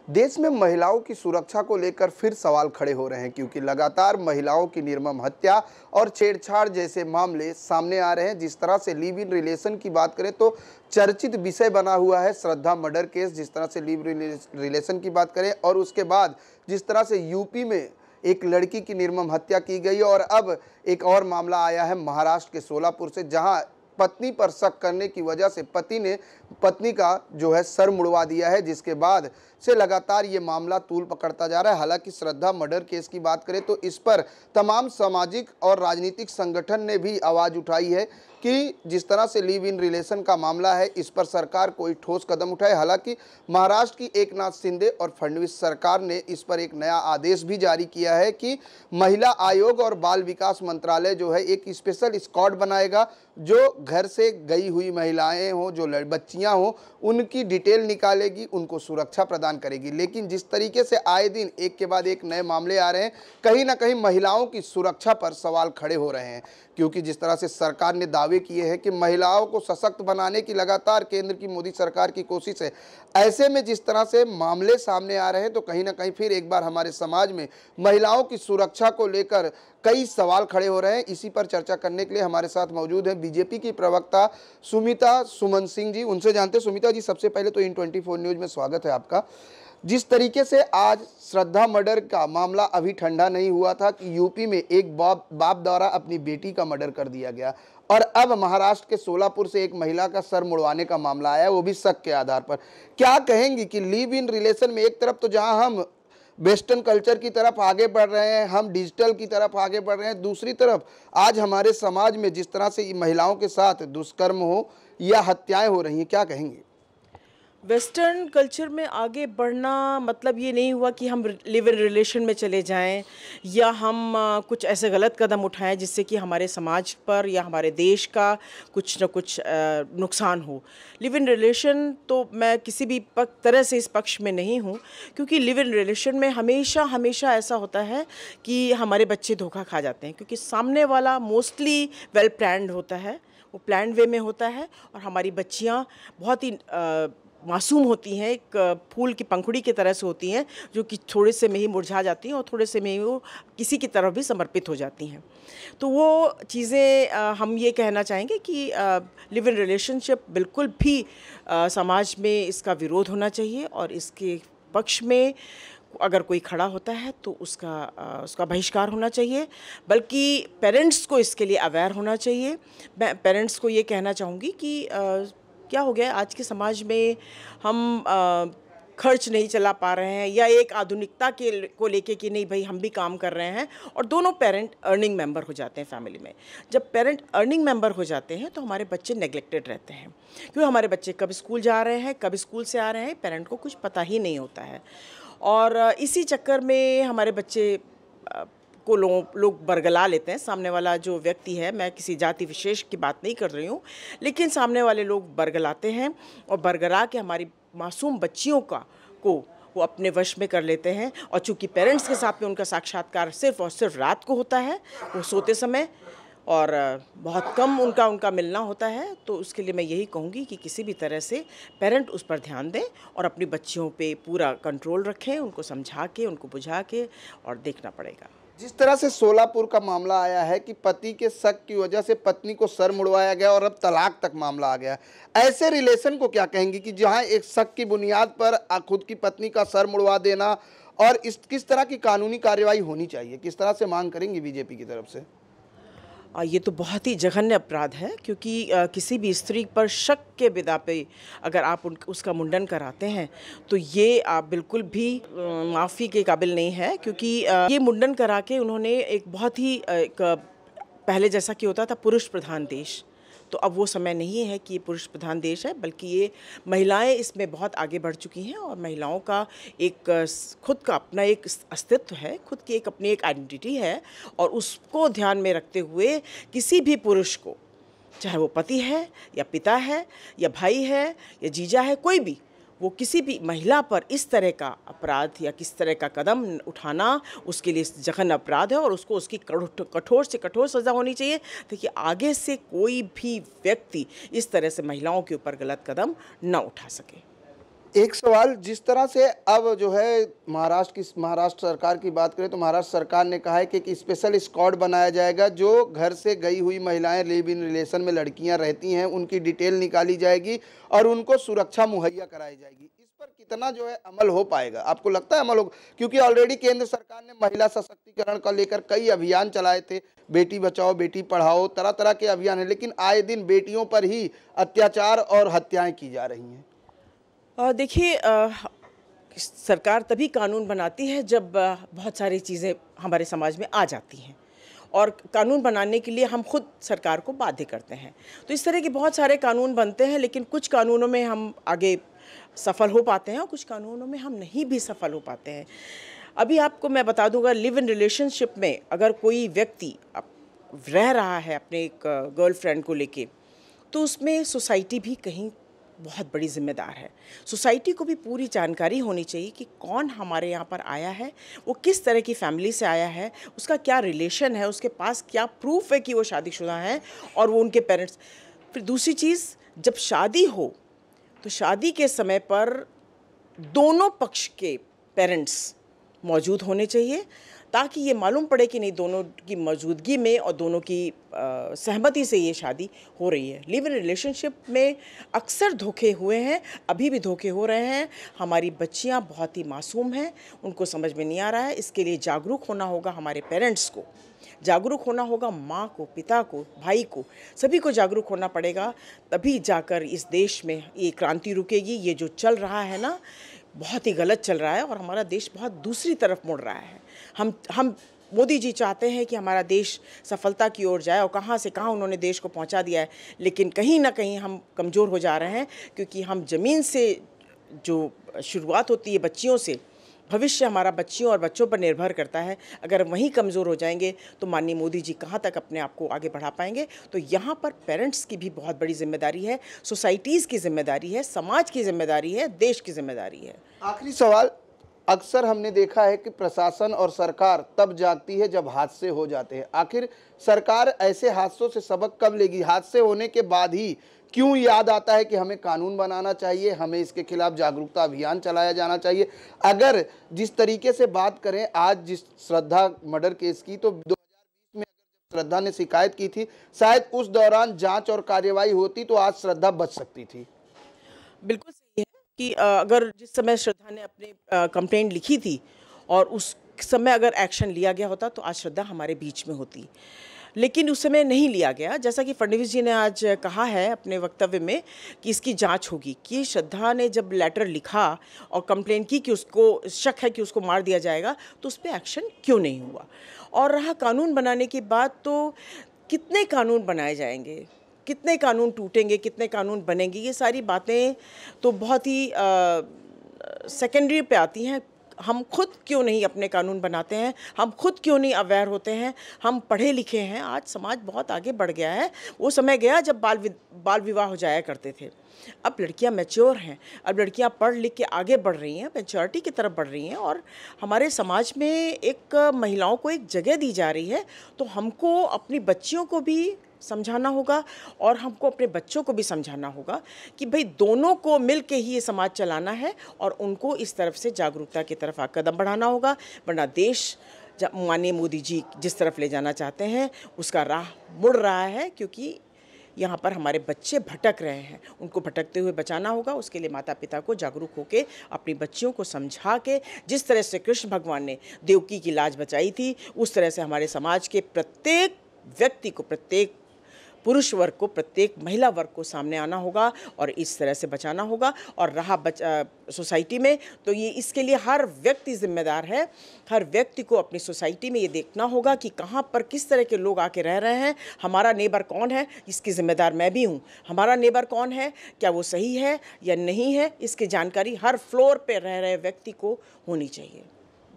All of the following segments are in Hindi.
देश में महिलाओं की सुरक्षा को लेकर फिर सवाल खड़े हो रहे हैं क्योंकि लगातार महिलाओं की निर्मम हत्या और छेड़छाड़ जैसे मामले सामने आ रहे हैं। जिस तरह से लिव इन रिलेशन की बात करें तो चर्चित विषय बना हुआ है श्रद्धा मर्डर केस। जिस तरह से लिव इन रिलेशन की बात करें और उसके बाद जिस तरह से यूपी में एक लड़की की निर्मम हत्या की गई और अब एक और मामला आया है महाराष्ट्र के सोलापुर से, जहां पत्नी पर शक करने की वजह से पति ने पत्नी का जो है सर मुड़वा दिया है, जिसके बाद से लगातार ये मामला तूल पकड़ता जा रहा है। हालांकि श्रद्धा मर्डर केस की बात करें तो इस पर तमाम सामाजिक और राजनीतिक संगठन ने भी आवाज़ उठाई है कि जिस तरह से लिव इन रिलेशन का मामला है इस पर सरकार कोई ठोस कदम उठाए। हालांकि महाराष्ट्र की एकनाथ शिंदे और फडणवीस सरकार ने इस पर एक नया आदेश भी जारी किया है कि महिला आयोग और बाल विकास मंत्रालय जो है एक स्पेशल स्क्वाड बनाएगा जो घर से गई हुई महिलाएं हों, जो बच्चियां हों, उनकी डिटेल निकालेगी, उनको सुरक्षा प्रदान करेगी। लेकिन जिस तरीके से आए दिन एक के बाद एक नए मामले आ रहे हैं, कहीं ना कहीं महिलाओं की सुरक्षा पर सवाल खड़े हो रहे हैं क्योंकि जिस तरह से सरकार ने दावे किए हैं कि महिलाओं को सशक्त बनाने की लगातार केंद्र की मोदी सरकार की कोशिश है। ऐसे में जिस तरह से मामले सामने आ रहे हैं तो कहीं ना कहीं फिर एक बार हमारे समाज में महिलाओं की सुरक्षा को लेकर कई सवाल खड़े हो रहे हैं। इसी पर चर्चा करने के लिए हमारे साथ मौजूद हैं बीजेपी की प्रवक्ता सुमिता सुमन सिंह जी। उनसे जानते हैं। सुमिता जी, सबसे पहले तो इन 24 न्यूज़ में स्वागत है आपका। जिस तरीके से आज श्रद्धा मर्डर का मामला अभी ठंडा नहीं हुआ था कि यूपी में एक बाप द्वारा अपनी बेटी का मर्डर कर दिया गया और अब महाराष्ट्र के सोलापुर से एक महिला का सर मुड़वाने का मामला आया, वो भी शक के आधार पर। क्या कहेंगी कि लिव इन रिलेशन में एक तरफ तो जहां हम वेस्टर्न कल्चर की तरफ आगे बढ़ रहे हैं, हम डिजिटल की तरफ आगे बढ़ रहे हैं, दूसरी तरफ आज हमारे समाज में जिस तरह से महिलाओं के साथ दुष्कर्म हो या हत्याएं हो रही हैं, क्या कहेंगे? वेस्टर्न कल्चर में आगे बढ़ना मतलब ये नहीं हुआ कि हम लिव इन रिलेशन में चले जाएं या हम कुछ ऐसे गलत कदम उठाएं जिससे कि हमारे समाज पर या हमारे देश का कुछ न कुछ नुकसान हो। लिव इन रिलेशन तो मैं किसी भी तरह से इस पक्ष में नहीं हूँ क्योंकि लिव इन रिलेशन में हमेशा ऐसा होता है कि हमारे बच्चे धोखा खा जाते हैं क्योंकि सामने वाला मोस्टली वेल प्लान्ड होता है, वो प्लान्ड वे में होता है और हमारी बच्चियाँ बहुत ही मासूम होती हैं, एक फूल की पंखुड़ी की तरह से होती हैं जो कि थोड़े से में ही मुरझा जाती हैं और थोड़े से में ही वो किसी की तरफ भी समर्पित हो जाती हैं। तो वो चीज़ें हम ये कहना चाहेंगे कि लिव इन रिलेशनशिप बिल्कुल भी समाज में इसका विरोध होना चाहिए और इसके पक्ष में अगर कोई खड़ा होता है तो उसका बहिष्कार होना चाहिए। बल्कि पेरेंट्स को इसके लिए अवेयर होना चाहिए। मैं पेरेंट्स को ये कहना चाहूँगी कि क्या हो गया आज के समाज में हम खर्च नहीं चला पा रहे हैं या एक आधुनिकता को लेके कि नहीं भाई हम भी काम कर रहे हैं और दोनों पेरेंट अर्निंग मेंबर हो जाते हैं फैमिली में। जब पेरेंट अर्निंग मेंबर हो जाते हैं तो हमारे बच्चे नेग्लेक्टेड रहते हैं क्योंकि हमारे बच्चे कब स्कूल जा रहे हैं, कब स्कूल से आ रहे हैं, पेरेंट को कुछ पता ही नहीं होता है। और इसी चक्कर में हमारे बच्चे को लोग बरगला लेते हैं। सामने वाला जो व्यक्ति है, मैं किसी जाति विशेष की बात नहीं कर रही हूँ, लेकिन सामने वाले लोग बरगलाते हैं और बरगला के हमारी मासूम बच्चियों को वो अपने वश में कर लेते हैं। और चूँकि पेरेंट्स के साथ में उनका साक्षात्कार सिर्फ और सिर्फ रात को होता है, वो सोते समय, और बहुत कम उनका मिलना होता है, तो उसके लिए मैं यही कहूँगी कि किसी भी तरह से पेरेंट उस पर ध्यान दें और अपनी बच्चियों पे पूरा कंट्रोल रखें, उनको समझा के, उनको बुझा के, और देखना पड़ेगा। जिस तरह से सोलापुर का मामला आया है कि पति के शक की वजह से पत्नी को सर मुड़वाया गया और अब तलाक तक मामला आ गया, ऐसे रिलेशन को क्या कहेंगी कि जहां एक शक की बुनियाद पर खुद की पत्नी का सर मुड़वा देना, और किस तरह की कानूनी कार्रवाई होनी चाहिए, किस तरह से मांग करेंगी बीजेपी की तरफ से? ये तो बहुत ही जघन्य अपराध है क्योंकि किसी भी स्त्री पर शक के बिना पे अगर आप उसका मुंडन कराते हैं तो ये आप बिल्कुल भी माफ़ी के काबिल नहीं है क्योंकि ये मुंडन करा के उन्होंने एक बहुत ही पहले जैसा कि होता था पुरुष प्रधान देश, तो अब वो समय नहीं है कि ये पुरुष प्रधान देश है, बल्कि ये महिलाएं इसमें बहुत आगे बढ़ चुकी हैं और महिलाओं का एक खुद का अपना एक अस्तित्व है, खुद की अपनी एक आइडेंटिटी है। और उसको ध्यान में रखते हुए किसी भी पुरुष को, चाहे वो पति है या पिता है या भाई है या जीजा है, कोई भी, वो किसी भी महिला पर इस तरह का अपराध या किस तरह का कदम उठाना उसके लिए जघन्य अपराध है और उसको उसकी कठोर से कठोर सज़ा होनी चाहिए ताकि आगे से कोई भी व्यक्ति इस तरह से महिलाओं के ऊपर गलत कदम न उठा सके। एक सवाल, जिस तरह से अब जो है महाराष्ट्र सरकार की बात करें तो महाराष्ट्र सरकार ने कहा है कि एक स्पेशल स्क्वाड बनाया जाएगा, जो घर से गई हुई महिलाएं, लिव इन रिलेशन में लड़कियां रहती हैं, उनकी डिटेल निकाली जाएगी और उनको सुरक्षा मुहैया कराई जाएगी। इस पर कितना जो है अमल हो पाएगा, आपको लगता है अमल हो? क्योंकि ऑलरेडी केंद्र सरकार ने महिला सशक्तिकरण को लेकर कई अभियान चलाए थे, बेटी बचाओ बेटी पढ़ाओ, तरह तरह के अभियान है, लेकिन आए दिन बेटियों पर ही अत्याचार और हत्याएं की जा रही हैं। देखिए, सरकार तभी कानून बनाती है जब बहुत सारी चीज़ें हमारे समाज में आ जाती हैं, और कानून बनाने के लिए हम खुद सरकार को बाध्य करते हैं। तो इस तरह के बहुत सारे कानून बनते हैं, लेकिन कुछ कानूनों में हम आगे सफल हो पाते हैं और कुछ कानूनों में हम नहीं भी सफल हो पाते हैं। अभी आपको मैं बता दूंगा, लिव इन रिलेशनशिप में अगर कोई व्यक्ति रह रहा है अपने एक गर्लफ्रेंड को लेके, तो उसमें सोसाइटी भी कहीं बहुत बड़ी जिम्मेदार है। सोसाइटी को भी पूरी जानकारी होनी चाहिए कि कौन हमारे यहाँ पर आया है, वो किस तरह की फैमिली से आया है, उसका क्या रिलेशन है, उसके पास क्या प्रूफ है कि वो शादीशुदा है और वो उनके पेरेंट्स। फिर दूसरी चीज़, जब शादी हो तो शादी के समय पर दोनों पक्ष के पेरेंट्स मौजूद होने चाहिए, ताकि ये मालूम पड़े कि नहीं, दोनों की मौजूदगी में और दोनों की सहमति से ये शादी हो रही है। लिव इन रिलेशनशिप में अक्सर धोखे हुए हैं, अभी भी धोखे हो रहे हैं। हमारी बच्चियां बहुत ही मासूम हैं, उनको समझ में नहीं आ रहा है। इसके लिए जागरूक होना होगा हमारे पेरेंट्स को, जागरूक होना होगा माँ को, पिता को, भाई को, सभी को जागरूक होना पड़ेगा। तभी जाकर इस देश में ये क्रांति रुकेगी। ये जो चल रहा है ना, बहुत ही गलत चल रहा है और हमारा देश बहुत दूसरी तरफ मुड़ रहा है। हम मोदी जी चाहते हैं कि हमारा देश सफलता की ओर जाए, और कहाँ से कहाँ उन्होंने देश को पहुंचा दिया है, लेकिन कहीं ना कहीं हम कमज़ोर हो जा रहे हैं, क्योंकि हम ज़मीन से जो शुरुआत होती है, बच्चियों से, भविष्य हमारा बच्चियों और बच्चों पर निर्भर करता है। अगर वहीं कमज़ोर हो जाएंगे तो माननीय मोदी जी कहाँ तक अपने आप को आगे बढ़ा पाएंगे। तो यहाँ पर पेरेंट्स की भी बहुत बड़ी जिम्मेदारी है, सोसाइटीज़ की जिम्मेदारी है, समाज की जिम्मेदारी है, देश की जिम्मेदारी है। आखिरी सवाल, अक्सर हमने देखा है कि प्रशासन और सरकार तब जागती है जब हादसे हो जाते हैं। आखिर सरकार ऐसे हादसों से सबक कब लेगी? हादसे होने के बाद ही क्यों याद आता है कि हमें कानून बनाना चाहिए, हमें इसके खिलाफ जागरूकता अभियान चलाया जाना चाहिए? अगर जिस तरीके से बात करें आज जिस श्रद्धा मर्डर केस की, तो 2020 में अगर श्रद्धा ने शिकायत की थी, शायद उस दौरान जांच और कार्रवाई होती तो आज श्रद्धा बच सकती थी। बिल्कुल सही है कि अगर जिस समय श्रद्धा ने अपने कंप्लेंट लिखी थी और उस समय अगर एक्शन लिया गया होता तो आज श्रद्धा हमारे बीच में होती, लेकिन उस समय नहीं लिया गया। जैसा कि फडणवीस जी ने आज कहा है अपने वक्तव्य में कि इसकी जांच होगी, कि श्रद्धा ने जब लेटर लिखा और कंप्लेंट की कि उसको शक है कि उसको मार दिया जाएगा, तो उस पर एक्शन क्यों नहीं हुआ। और रहा कानून बनाने की बात, तो कितने कानून बनाए जाएंगे, कितने कानून टूटेंगे, कितने कानून बनेंगे, ये सारी बातें तो बहुत ही सेकेंडरी पे आती हैं। हम खुद क्यों नहीं अपने कानून बनाते हैं, हम खुद क्यों नहीं अवेयर होते हैं? हम पढ़े लिखे हैं, आज समाज बहुत आगे बढ़ गया है। वो समय गया जब बाल विवाह हो जाया करते थे। अब लड़कियां मैच्योर हैं, अब लड़कियां पढ़ लिख के आगे बढ़ रही हैं, मैच्योरिटी की तरफ बढ़ रही हैं, और हमारे समाज में एक महिलाओं को एक जगह दी जा रही है। तो हमको अपनी बच्चियों को भी समझाना होगा और हमको अपने बच्चों को भी समझाना होगा कि भाई दोनों को मिल के ही ये समाज चलाना है, और उनको इस तरफ से जागरूकता की तरफ कदम बढ़ाना होगा। वरना देश माननीय मोदी जी जिस तरफ ले जाना चाहते हैं उसका राह मुड़ रहा है, क्योंकि यहाँ पर हमारे बच्चे भटक रहे हैं, उनको भटकते हुए बचाना होगा। उसके लिए माता पिता को जागरूक होकर अपनी बच्चियों को समझा के, जिस तरह से कृष्ण भगवान ने देवकी की लाज बचाई थी, उस तरह से हमारे समाज के प्रत्येक व्यक्ति को, प्रत्येक पुरुष वर्ग को, प्रत्येक महिला वर्ग को सामने आना होगा और इस तरह से बचाना होगा। और रहा सोसाइटी में, तो ये इसके लिए हर व्यक्ति जिम्मेदार है। हर व्यक्ति को अपनी सोसाइटी में ये देखना होगा कि कहाँ पर किस तरह के लोग आके रह रहे हैं, हमारा नेबर कौन है, इसकी जिम्मेदार मैं भी हूँ। हमारा नेबर कौन है, क्या वो सही है या नहीं है, इसकी जानकारी हर फ्लोर पे रह रहे व्यक्ति को होनी चाहिए।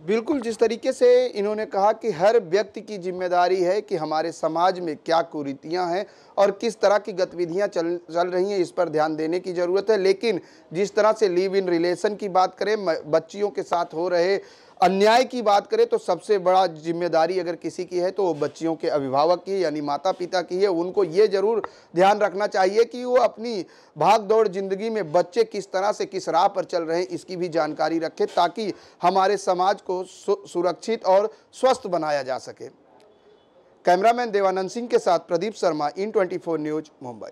बिल्कुल, जिस तरीके से इन्होंने कहा कि हर व्यक्ति की जिम्मेदारी है कि हमारे समाज में क्या कुरीतियां हैं और किस तरह की गतिविधियां चल रही हैं, इस पर ध्यान देने की ज़रूरत है। लेकिन जिस तरह से लिव इन रिलेशन की बात करें, बच्चियों के साथ हो रहे अन्याय की बात करें तो सबसे बड़ा जिम्मेदारी अगर किसी की है तो वो बच्चियों के अभिभावक की यानी माता पिता की है। उनको ये जरूर ध्यान रखना चाहिए कि वो अपनी भाग दौड़ जिंदगी में बच्चे किस तरह से किस राह पर चल रहे हैं इसकी भी जानकारी रखें, ताकि हमारे समाज को सुरक्षित और स्वस्थ बनाया जा सके। कैमरामैन देवानंद सिंह के साथ प्रदीप शर्मा, इन 24 न्यूज, मुंबई।